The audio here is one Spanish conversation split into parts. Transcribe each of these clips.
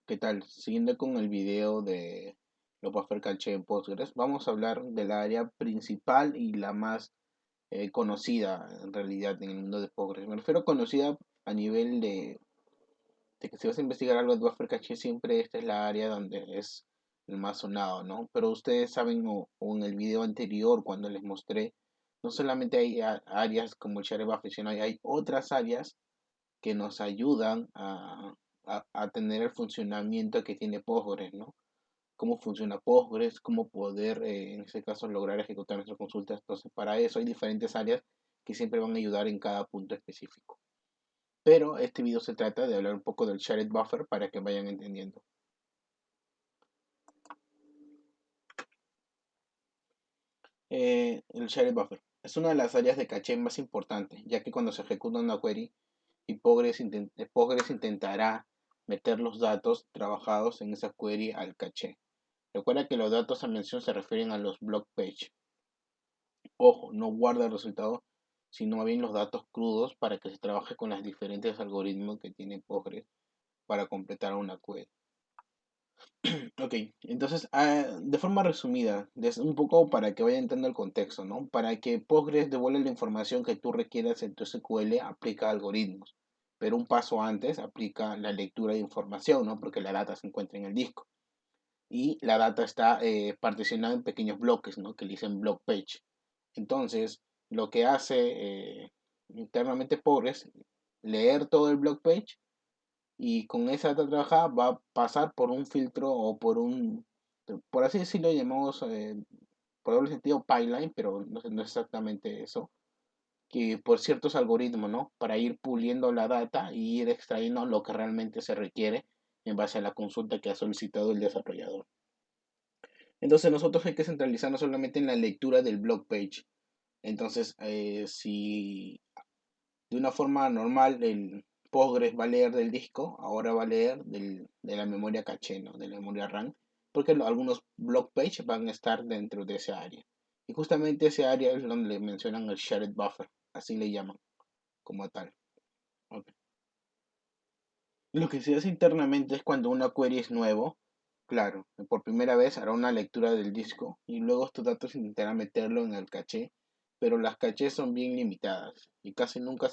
¿Qué tal? Siguiendo con el video de los buffer caché en Postgres, vamos a hablar del área principal y la más conocida en realidad en el mundo de Postgres. Me refiero a conocida a nivel de que si vas a investigar algo de buffer caché, siempre esta es la área donde es el más sonado, ¿no? Pero ustedes saben, o en el video anterior, cuando les mostré, no solamente hay áreas como el share buffer, sino hay otras áreas que nos ayudan a tener el funcionamiento que tiene Postgres, ¿no? Cómo funciona Postgres, cómo poder, en este caso, lograr ejecutar nuestras consultas. Entonces, para eso hay diferentes áreas que siempre van a ayudar en cada punto específico. Pero este video se trata de hablar un poco del shared buffer para que vayan entendiendo. El shared buffer es una de las áreas de caché más importantes, ya que cuando se ejecuta una query y Postgres intentará meter los datos trabajados en esa query al caché. Recuerda que los datos a mención se refieren a los block page. Ojo, no guarda el resultado, sino más bien los datos crudos para que se trabaje con los diferentes algoritmos que tiene Postgres para completar una query. Ok, entonces, de forma resumida, un poco para que vaya entrando el contexto, ¿no? Para que Postgres devuelva la información que tú requieras en tu SQL, aplica algoritmos. Pero un paso antes aplica la lectura de información, ¿no? Porque la data se encuentra en el disco. Y la data está particionada en pequeños bloques, ¿no? Que le dicen block page. Entonces, lo que hace internamente Postgres, leer todo el block page y con esa data trabajada va a pasar por un filtro o por así decirlo, llamamos por doble sentido pipeline, pero no es exactamente eso, que por ciertos algoritmos, ¿no? Para ir puliendo la data y ir extrayendo lo que realmente se requiere en base a la consulta que ha solicitado el desarrollador. Entonces nosotros hay que centralizarnos solamente en la lectura del blog page. Entonces, si de una forma normal el Postgres va a leer del disco, ahora va a leer de la memoria caché, ¿no? De la memoria RAM, porque algunos blog page van a estar dentro de esa área. Y justamente ese área es donde le mencionan el shared buffer, así le llaman como tal. Okay. Lo que se hace internamente es cuando una query es nuevo, claro, por primera vez hará una lectura del disco y luego estos datos intentará meterlo en el caché, pero las cachés son bien limitadas y casi nunca no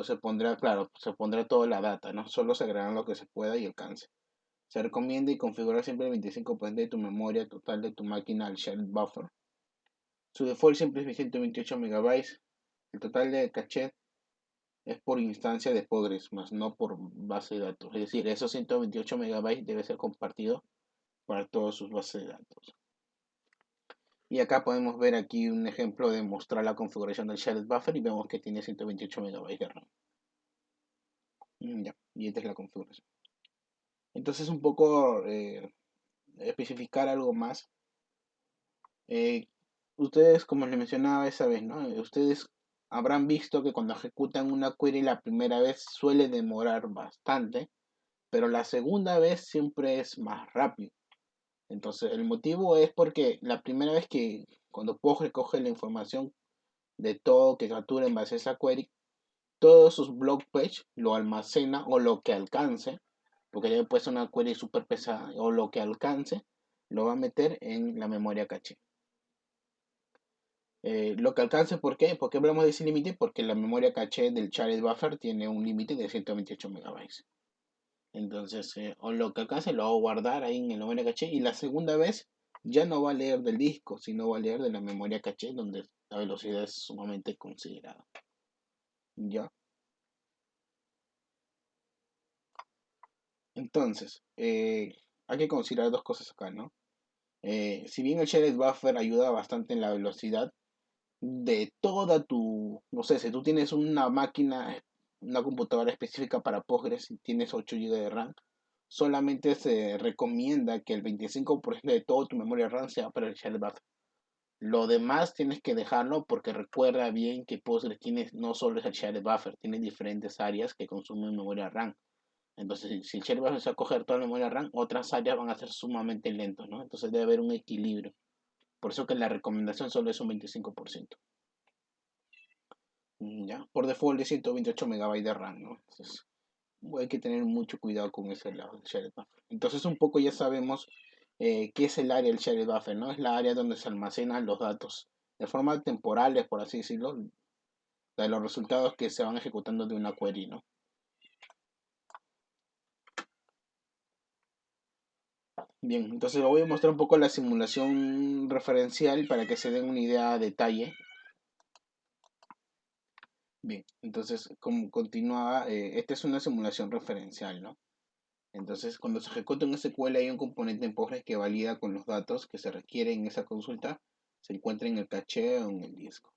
se pondrá, claro, se pondrá toda la data, ¿no? Solo se agregará lo que se pueda y alcance. Se recomienda y configurar siempre el 25% de tu memoria total de tu máquina al shared buffer. Su default siempre es 128 megabytes. El total de caché es por instancia de Postgres, más no por base de datos. Es decir, esos 128 megabytes debe ser compartido para todas sus bases de datos. Y acá podemos ver aquí un ejemplo de mostrar la configuración del shared buffer y vemos que tiene 128 megabytes de RAM. Ya, y esta es la configuración. Entonces un poco especificar algo más. Eh, Ustedes, como les mencionaba esa vez, ¿no? Ustedes habrán visto que cuando ejecutan una query la primera vez suele demorar bastante, pero la segunda vez siempre es más rápido. Entonces, el motivo es porque la primera vez que cuando Postgres recoge la información de todo que captura en base a esa query, todos sus blog page lo almacena o lo que alcance, porque ya puede ser una query súper pesada, o lo que alcance, lo va a meter en la memoria caché. Lo que alcance, ¿por qué? ¿Por qué hablamos de ese límite? Porque la memoria caché del shared buffer tiene un límite de 128 megabytes. Entonces, o lo que alcance lo va a guardar ahí en la memoria caché y la segunda vez ya no va a leer del disco, sino va a leer de la memoria caché donde la velocidad es sumamente considerada. ¿Ya? Entonces, hay que considerar dos cosas acá, ¿no? Si bien el shared buffer ayuda bastante en la velocidad, de toda tu, no sé, si tú tienes una máquina, una computadora específica para Postgres y tienes 8 GB de RAM, solamente se recomienda que el 25% de todo tu memoria RAM sea para el share buffer. Lo demás tienes que dejarlo porque recuerda bien que Postgres tiene no solo es el share buffer, tiene diferentes áreas que consumen memoria RAM. Entonces, si el share buffer se va a coger toda la memoria RAM, otras áreas van a ser sumamente lentos, ¿no? Entonces debe haber un equilibrio. Por eso que la recomendación solo es un 25%. ¿Ya? Por default de 128 megabytes de RAM, ¿no? Entonces, hay que tener mucho cuidado con ese lado del shared buffer. Entonces un poco ya sabemos qué es el área del shared buffer, ¿no? Es la área donde se almacenan los datos de forma temporales, por así decirlo, de los resultados que se van ejecutando de una query, ¿no? Bien, entonces voy a mostrar un poco la simulación referencial para que se den una idea a detalle. Bien, entonces como continuaba, esta es una simulación referencial, ¿no? Entonces, cuando se ejecuta un SQL hay un componente en Postgres que valida con los datos que se requieren en esa consulta, se encuentra en el caché o en el disco.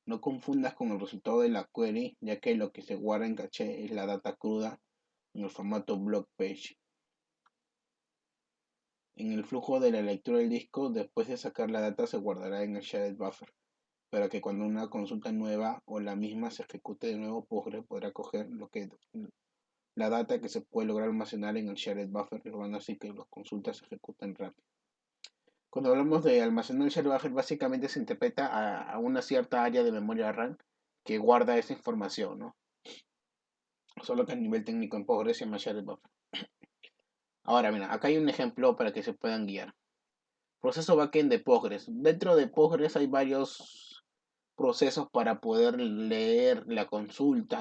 No confundas con el resultado de la query, ya que lo que se guarda en caché es la data cruda en el formato block page. En el flujo de la lectura del disco, después de sacar la data se guardará en el shared buffer, para que cuando una consulta nueva o la misma se ejecute de nuevo, Postgres podrá coger la data que se puede lograr almacenar en el shared buffer, logrando así que las consultas se ejecuten rápido. Cuando hablamos de almacenar el shared buffer, básicamente se interpreta a una cierta área de memoria RAM que guarda esa información, ¿no? Solo que a nivel técnico en Postgres se llama shared buffer. Ahora, mira, acá hay un ejemplo para que se puedan guiar. Proceso backend de Postgres. Dentro de Postgres hay varios procesos para poder leer la consulta,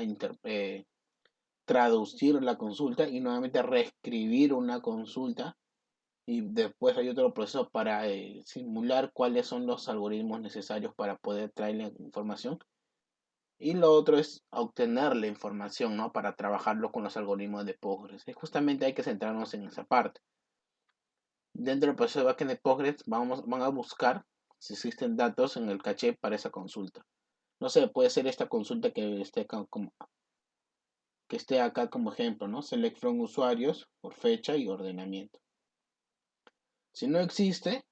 traducir la consulta y nuevamente reescribir una consulta. Y después hay otro proceso para simular cuáles son los algoritmos necesarios para poder traer la información. Y lo otro es obtener la información, ¿no? Para trabajarlo con los algoritmos de Postgres. Y justamente hay que centrarnos en esa parte. Dentro del proceso de backend de Postgres van a buscar si existen datos en el caché para esa consulta. No sé, puede ser esta consulta que esté acá como ejemplo, ¿no? Select from usuarios por fecha y ordenamiento. Si no existe,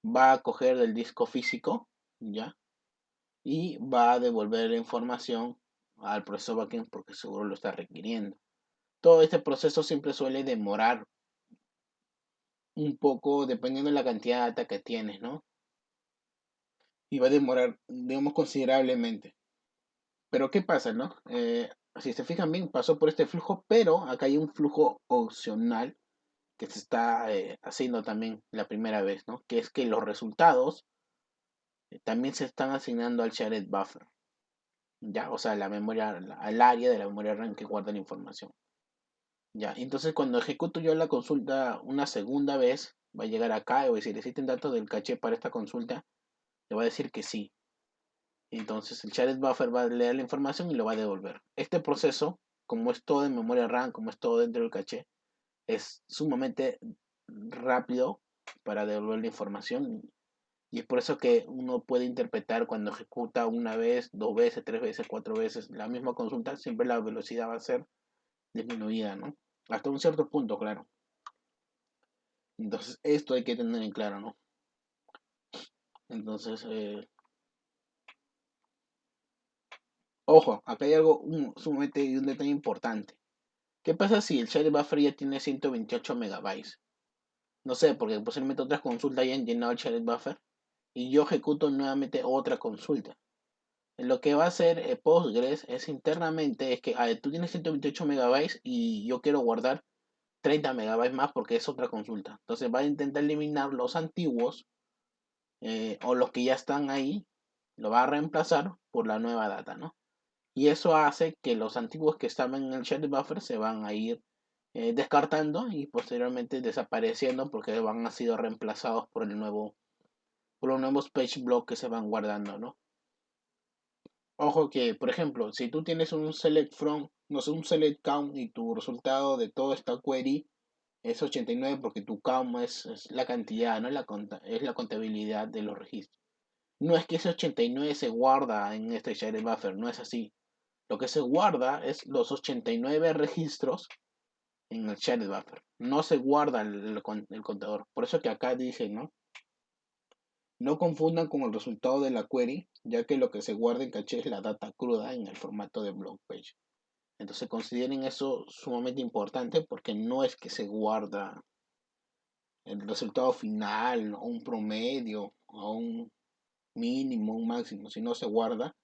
va a coger del disco físico, ¿ya? Y va a devolver la información al proceso backend porque seguro lo está requiriendo. Todo este proceso siempre suele demorar un poco dependiendo de la cantidad de data que tienes, ¿no? Y va a demorar, digamos, considerablemente. Pero ¿qué pasa, no? Si se fijan bien, pasó por este flujo, pero acá hay un flujo opcional que se está haciendo también la primera vez, ¿no? Que es que los resultados también se están asignando al shared buffer, ¿ya? O sea, la memoria, al área de la memoria RAM que guarda la información. Ya, entonces cuando ejecuto yo la consulta una segunda vez, va a llegar acá y voy a decir, ¿existen datos del caché para esta consulta? Le va a decir que sí. Entonces el shared buffer va a leer la información y lo va a devolver. Este proceso, como es todo en memoria RAM, como es todo dentro del caché, es sumamente rápido para devolver la información. Y es por eso que uno puede interpretar cuando ejecuta una vez, dos veces, tres veces, cuatro veces la misma consulta, siempre la velocidad va a ser disminuida, ¿no? Hasta un cierto punto, claro. Entonces, esto hay que tener en claro, ¿no? Entonces, ojo, acá hay algo sumamente un detalle importante. ¿Qué pasa si el share buffer ya tiene 128 megabytes? No sé, porque posiblemente otras consultas hayan llenado el share buffer y yo ejecuto nuevamente otra consulta. Lo que va a hacer Postgres es internamente, es que tú tienes 128 megabytes y yo quiero guardar 30 megabytes más porque es otra consulta. Entonces va a intentar eliminar los antiguos o los que ya están ahí, lo va a reemplazar por la nueva data, ¿no? Y eso hace que los antiguos que estaban en el shared buffer se van a ir descartando y posteriormente desapareciendo porque van a sido reemplazados por los nuevos page blocks que se van guardando, ¿no? Ojo que, por ejemplo, si tú tienes un select from, no sé, un select count y tu resultado de toda esta query es 89 porque tu count es la cantidad, no es la contabilidad de los registros. No es que ese 89 se guarda en este shared buffer, no es así. Lo que se guarda es los 89 registros en el shared buffer. No se guarda el contador. Por eso que acá dice, ¿no? No confundan con el resultado de la query, ya que lo que se guarda en caché es la data cruda en el formato de block page. Entonces consideren eso sumamente importante porque no es que se guarda el resultado final o un promedio o un mínimo, un máximo, sino se guarda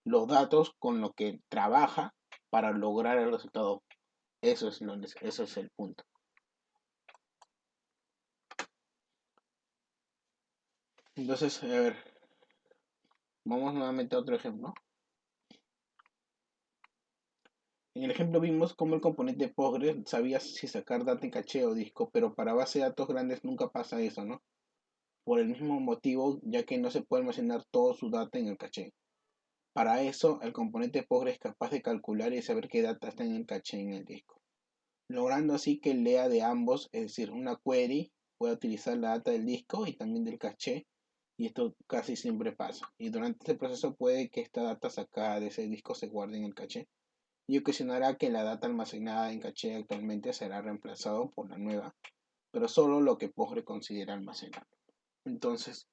los datos con lo que trabaja para lograr el resultado Eso es el punto. Entonces, a ver, vamos nuevamente a otro ejemplo. En el ejemplo vimos cómo el componente Postgres sabía si sacar data en caché o disco, pero para base de datos grandes nunca pasa eso, ¿no? Por el mismo motivo, ya que no se puede almacenar todo su data en el caché. Para eso, el componente Postgres es capaz de calcular y saber qué data está en el caché y en el disco, logrando así que lea de ambos, es decir, una query puede utilizar la data del disco y también del caché, y esto casi siempre pasa. Y durante este proceso puede que esta data sacada de ese disco se guarde en el caché y ocasionará que la data almacenada en caché actualmente será reemplazado por la nueva, pero solo lo que Postgre considera almacenar. Entonces,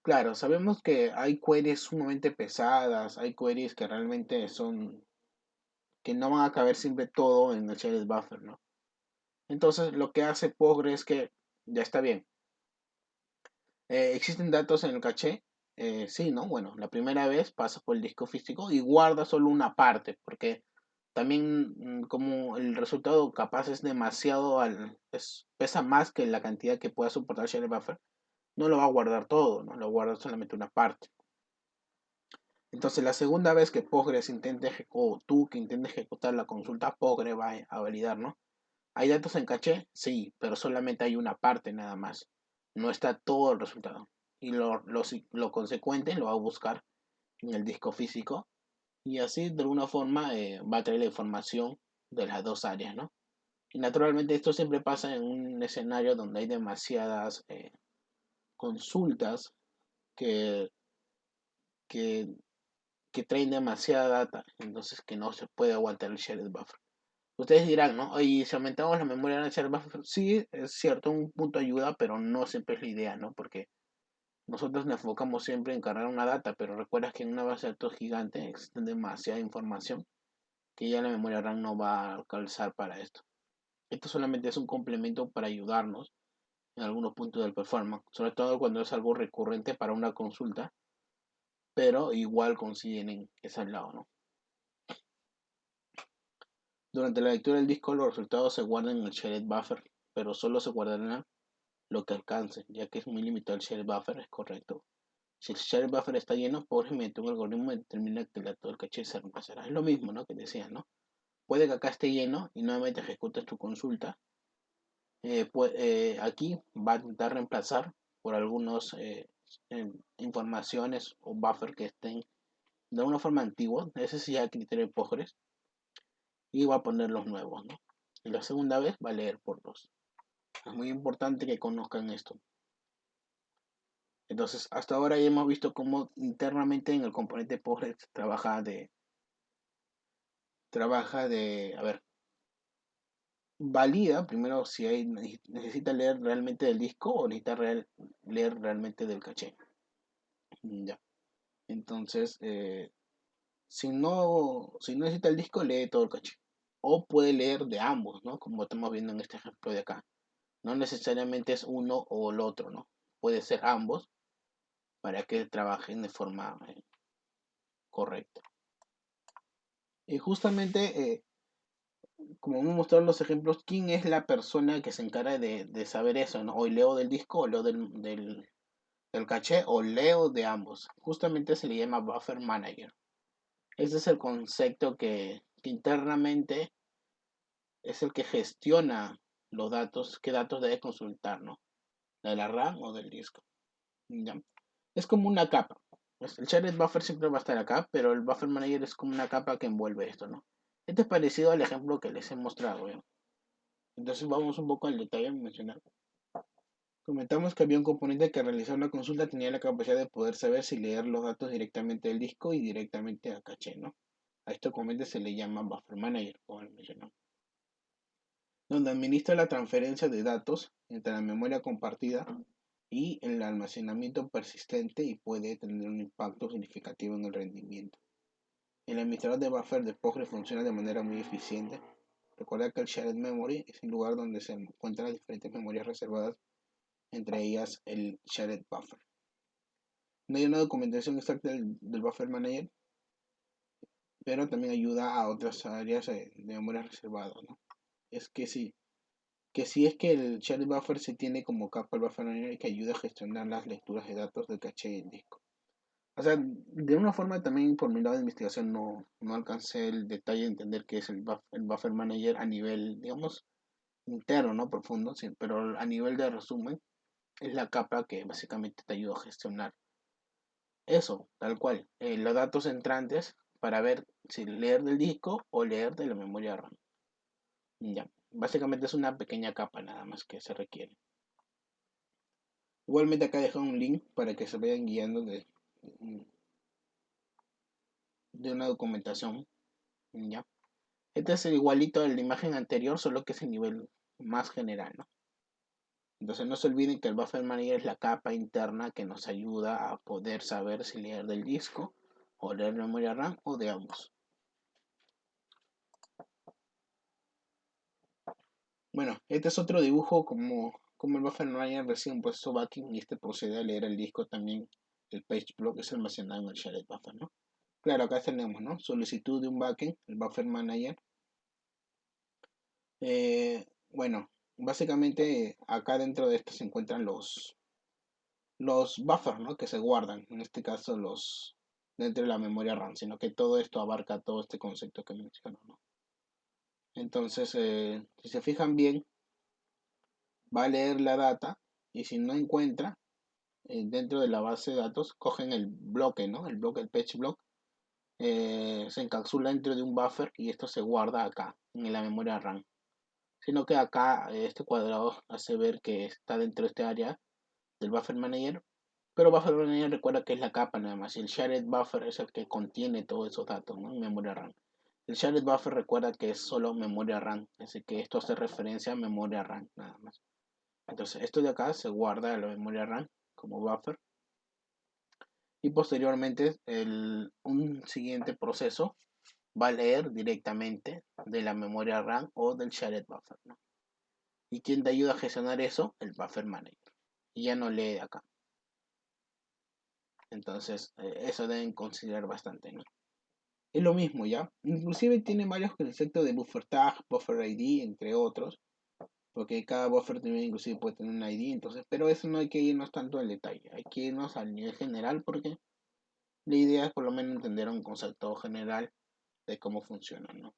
claro, sabemos que hay queries sumamente pesadas, hay queries que realmente son, que no van a caber siempre todo en el shared buffer, ¿no? Entonces, lo que hace Postgre es que ya está bien. ¿Existen datos en el caché? Sí, ¿no? Bueno, la primera vez pasa por el disco físico y guarda solo una parte, porque también como el resultado capaz es demasiado, pesa más que la cantidad que pueda soportar Share Buffer, no lo va a guardar todo, ¿no? Lo guarda solamente una parte. Entonces, la segunda vez que Postgres intente o tú que intentes ejecutar la consulta, Postgre va a validar, ¿no? ¿Hay datos en caché? Sí, pero solamente hay una parte nada más. No está todo el resultado. Y lo consecuente lo va a buscar en el disco físico y así de alguna forma va a traer la información de las dos áreas, ¿no? Y naturalmente esto siempre pasa en un escenario donde hay demasiadas consultas que, que, que traen demasiada data, entonces que no se puede aguantar el shared buffer. Ustedes dirán, ¿no? Oye, si aumentamos la memoria van a ser más... Sí, es cierto, un punto ayuda, pero no siempre es la idea, ¿no? Porque nosotros nos enfocamos siempre en cargar una data, pero recuerdas que en una base de datos gigante existe demasiada información que ya la memoria RAM no va a calzar para esto. Esto solamente es un complemento para ayudarnos en algunos puntos del performance, sobre todo cuando es algo recurrente para una consulta, pero igual consiguen que es al lado, ¿no? Durante la lectura del disco los resultados se guardan en el shared buffer, pero solo se guardarán lo que alcance, ya que es muy limitado el share buffer, es correcto. Si el share buffer está lleno, pobremente un algoritmo determina que todo el caché se reemplazará. Es lo mismo, ¿no? Que decías, ¿no? Puede que acá esté lleno y nuevamente ejecutes tu consulta. Aquí va a intentar reemplazar por algunas informaciones o buffer que estén de alguna forma antiguos. Ese sí ya criterio de Postgres. Y va a poner los nuevos, ¿no? Y la segunda vez va a leer por dos. Es muy importante que conozcan esto. Entonces, hasta ahora ya hemos visto cómo internamente en el componente Postgres a ver, valida primero si necesita leer realmente del disco o necesita leer realmente del caché. Ya. Entonces, si no necesita el disco, lee todo el caché. O puede leer de ambos, ¿no? Como estamos viendo en este ejemplo de acá. No necesariamente es uno o el otro, ¿no? Puede ser ambos para que trabajen de forma correcta. Y justamente como hemos mostrado los ejemplos, ¿quién es la persona que se encarga de saber eso? ¿No? Hoy leo del disco, o leo del caché, o leo de ambos. Justamente se le llama Buffer Manager. Ese es el concepto que internamente es el que gestiona los datos, qué datos debe consultar, ¿no? De la RAM o del disco. ¿Ya? Es como una capa. Pues el shared buffer siempre va a estar acá, pero el buffer manager es como una capa que envuelve esto, ¿no? Este es parecido al ejemplo que les he mostrado, ¿ya? Entonces vamos un poco al detalle a mencionar. Comentamos que había un componente que al realizar una consulta tenía la capacidad de poder saber si leer los datos directamente del disco y directamente a caché, ¿no? A este componente se le llama Buffer Manager, como mencionamos, donde administra la transferencia de datos entre la memoria compartida y el almacenamiento persistente y puede tener un impacto significativo en el rendimiento. El administrador de buffer de Postgre funciona de manera muy eficiente. Recuerda que el Shared Memory es el lugar donde se encuentran las diferentes memorias reservadas, entre ellas el Shared Buffer. No hay una documentación exacta del Buffer Manager, pero también ayuda a otras áreas de memoria reservada, ¿no? Es que sí es que el shared buffer se tiene como capa el buffer manager que ayuda a gestionar las lecturas de datos del caché del disco. O sea, de una forma también por mi lado de investigación no alcancé el detalle de entender qué es el buffer manager a nivel, digamos, interno, no profundo, sí, pero a nivel de resumen es la capa que básicamente te ayuda a gestionar eso, tal cual, los datos entrantes para ver si leer del disco o leer de la memoria RAM. Ya, básicamente es una pequeña capa nada más que se requiere. Igualmente acá dejo un link para que se vayan guiando de una documentación. ¿Ya? Este es igualito a la imagen anterior, solo que es el nivel más general, ¿no? Entonces no se olviden que el Buffer Manager es la capa interna que nos ayuda a poder saber si leer del disco o leer memoria RAM o de ambos. Bueno, este es otro dibujo como el Buffer Manager recibe un proceso backing y este procede a leer el disco también. El page block es almacenado en el shared buffer, ¿no? Claro, acá tenemos, ¿no? Solicitud de un backend, el Buffer Manager. Bueno, básicamente acá dentro de esto se encuentran los buffers, ¿no? Que se guardan, en este caso los dentro de la memoria RAM, sino que todo esto abarca todo este concepto que menciono, ¿no? Entonces, si se fijan bien, va a leer la data y si no encuentra dentro de la base de datos, cogen el bloque, ¿no? El bloque, el page block, se encapsula dentro de un buffer y esto se guarda acá, en la memoria RAM. Sino que acá este cuadrado hace ver que está dentro de este área del buffer manager, pero buffer manager recuerda que es la capa nada más y el shared buffer es el que contiene todos esos datos, ¿no? En memoria RAM. El shared buffer recuerda que es solo memoria RAM, así que esto hace referencia a memoria RAM nada más. Entonces esto de acá se guarda en la memoria RAM como buffer y posteriormente un siguiente proceso va a leer directamente de la memoria RAM o del shared buffer, ¿no? ¿Y quién te ayuda a gestionar eso? El buffer manager. Y ya no lee de acá. Entonces, eso deben considerar bastante, ¿no? Es lo mismo, ¿ya? Inclusive tiene varios conceptos de buffer tag, buffer ID, entre otros, porque cada buffer también inclusive puede tener un ID, entonces, pero eso no hay que irnos tanto al detalle, hay que irnos al nivel general porque la idea es por lo menos entender un concepto general de cómo funciona, ¿no?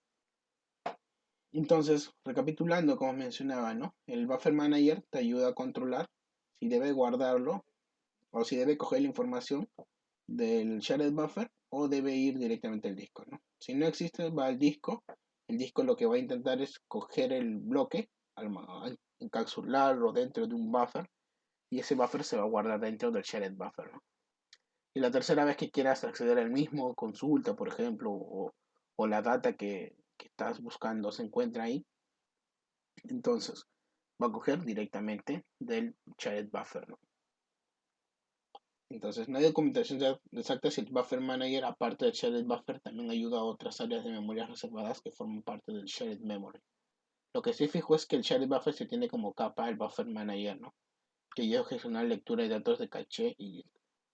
Entonces, recapitulando, como mencionaba, ¿no? El buffer manager te ayuda a controlar si debe guardarlo o si debe coger la información del shared buffer o debe ir directamente al disco, ¿no? Si no existe, va al disco. El disco lo que va a intentar es coger el bloque, encapsularlo dentro de un buffer y ese buffer se va a guardar dentro del shared buffer, ¿no? Y la tercera vez que quieras acceder al mismo, consulta, por ejemplo, o la data que estás buscando se encuentra ahí, entonces va a coger directamente del shared buffer, ¿no? Entonces, no hay documentación exacta si el Buffer Manager, aparte del Shared Buffer, también ayuda a otras áreas de memoria reservadas que forman parte del Shared Memory. Lo que sí fijo es que el Shared Buffer se tiene como capa el Buffer Manager, ¿no? Que ayuda a gestionar lectura de datos de caché y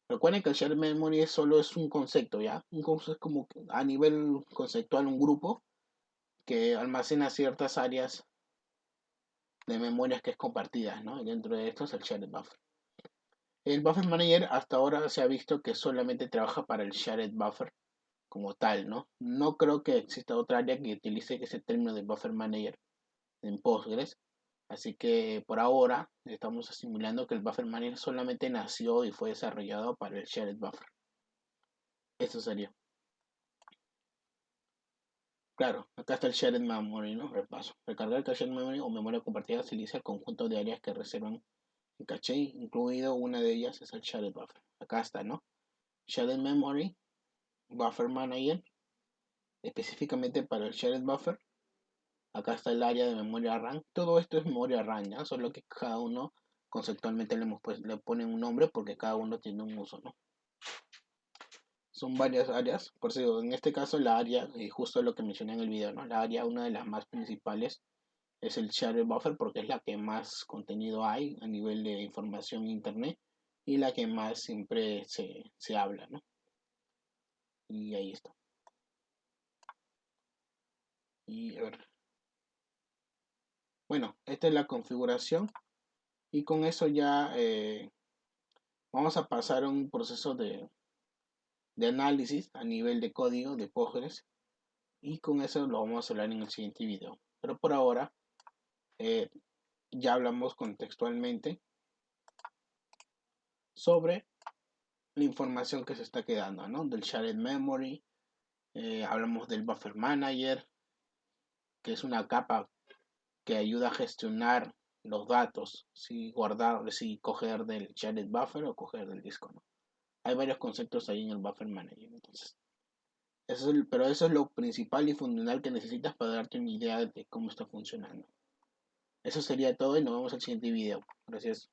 recuerden que el Shared Memory solo es un concepto, ¿ya? Un concepto es como a nivel conceptual un grupo que almacena ciertas áreas de memorias que es compartidas, ¿no? Y dentro de estos el Shared Buffer. El Buffer Manager hasta ahora se ha visto que solamente trabaja para el Shared Buffer como tal, ¿no? No creo que exista otra área que utilice ese término de Buffer Manager en Postgres. Así que por ahora estamos asimilando que el Buffer Manager solamente nació y fue desarrollado para el Shared Buffer. Eso sería. Claro, acá está el Shared Memory, ¿no? Repaso. Recargar el Shared Memory o memoria compartida se utiliza el conjunto de áreas que reservan en caché, incluido una de ellas es el Shared Buffer. Acá está, ¿no? Shared Memory, Buffer Manager, específicamente para el Shared Buffer. Acá está el área de memoria RAM. Todo esto es memoria RAM, ¿ya? Solo que cada uno conceptualmente le ponen un nombre porque cada uno tiene un uso, ¿no? Son varias áreas. Por eso, en este caso, la área, justo lo que mencioné en el video, ¿no? La área, una de las más principales, es el Shared Buffer porque es la que más contenido hay a nivel de información en Internet y la que más siempre se habla, ¿no? Y ahí está. Y a ver, bueno, esta es la configuración y con eso ya vamos a pasar a un proceso de análisis a nivel de código de Postgres y con eso lo vamos a hablar en el siguiente video. Pero por ahora eh, ya hablamos contextualmente sobre la información que se está quedando, ¿no? Del shared memory, hablamos del buffer manager, que es una capa que ayuda a gestionar los datos, si guardar, si coger del shared buffer o coger del disco, ¿no? Hay varios conceptos ahí en el buffer manager, entonces. Pero eso es lo principal y fundamental que necesitas para darte una idea de cómo está funcionando. Eso sería todo y nos vemos en el siguiente video. Gracias.